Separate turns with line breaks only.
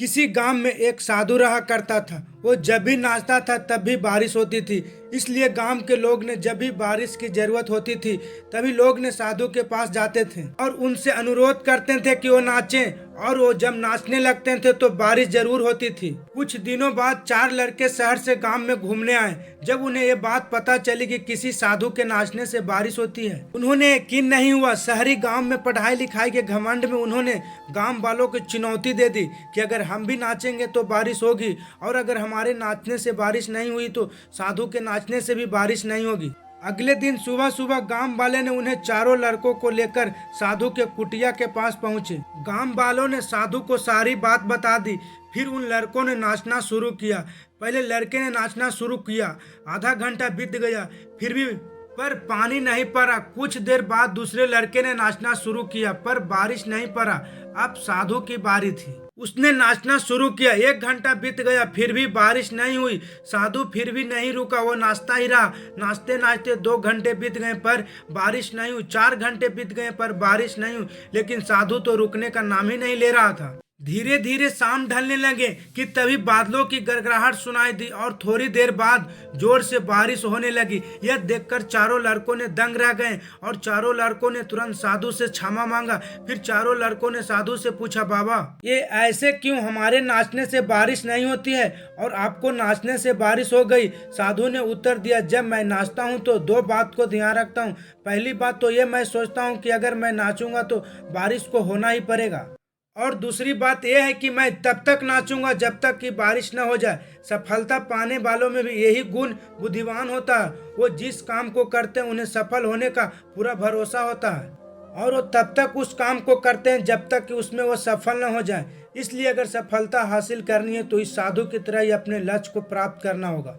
किसी गांव में एक साधु रहा करता था। वो जब भी नाचता था तब भी बारिश होती थी। इसलिए गांव के लोग ने जब भी बारिश की जरूरत होती थी तभी लोग ने साधु के पास जाते थे और उनसे अनुरोध करते थे कि वो नाचें, और वो जब नाचने लगते थे तो बारिश जरूर होती थी। कुछ दिनों बाद 4 लड़के शहर से गांव में घूमने आए। जब उन्हें ये बात पता चली कि किसी साधु के नाचने से बारिश होती है, उन्होंने यकीन नहीं हुआ। शहरी गांव में पढ़ाई लिखाई के घमंड में उन्होंने गांव वालों को चुनौती दे दी कि अगर हम भी नाचेंगे तो बारिश होगी, और अगर हमारे नाचने से बारिश नहीं हुई तो साधु के नाचने से भी बारिश नहीं होगी। अगले दिन सुबह सुबह गांव वाले ने उन्हें चारों लड़कों को लेकर साधु के कुटिया के पास पहुंचे। गांव वालों ने साधु को सारी बात बता दी। फिर उन लड़कों ने नाचना शुरू किया। पहले लड़के ने नाचना शुरू किया, आधा घंटा बीत गया फिर भी पर पानी नहीं पड़ा। कुछ देर बाद दूसरे लड़के ने नाचना शुरू किया पर बारिश नहीं पड़ा। अब साधु की बारी थी। उसने नाचना शुरू किया, 1 घंटा बीत गया फिर भी बारिश नहीं हुई। साधु फिर भी नहीं रुका, वो नाचता ही रहा। नाचते नाचते 2 घंटे बीत गए पर बारिश नहीं हुई। 4 घंटे बीत गए पर बारिश नहीं हुई, लेकिन साधु तो रुकने का नाम ही नहीं ले रहा था। धीरे धीरे शाम ढलने लगे कि तभी बादलों की गड़गड़ाहट सुनाई दी और थोड़ी देर बाद जोर से बारिश होने लगी। यह देखकर चारों लड़कों ने दंग रह गए और चारों लड़कों ने तुरंत साधु से क्षमा मांगा। फिर चारों लड़कों ने साधु से पूछा, बाबा ये ऐसे क्यों? हमारे नाचने से बारिश नहीं होती है और आपको नाचने से बारिश हो गई। साधु ने उत्तर दिया, जब मैं नाचता हूँ तो 2 बात को ध्यान रखता हूँ। पहली बात तो ये, मैं सोचता हूँ कि अगर मैं नाचूंगा तो बारिश को होना ही पड़ेगा, और दूसरी बात यह है कि मैं तब तक नाचूंगा जब तक कि बारिश न हो जाए। सफलता पाने वालों में भी यही गुण बुद्धिमान होता है। वो जिस काम को करते हैं उन्हें सफल होने का पूरा भरोसा होता है, और वो तब तक उस काम को करते हैं जब तक कि उसमें वो सफल न हो जाए। इसलिए अगर सफलता हासिल करनी है तो इस साधु की तरह ही अपने लक्ष्य को प्राप्त करना होगा।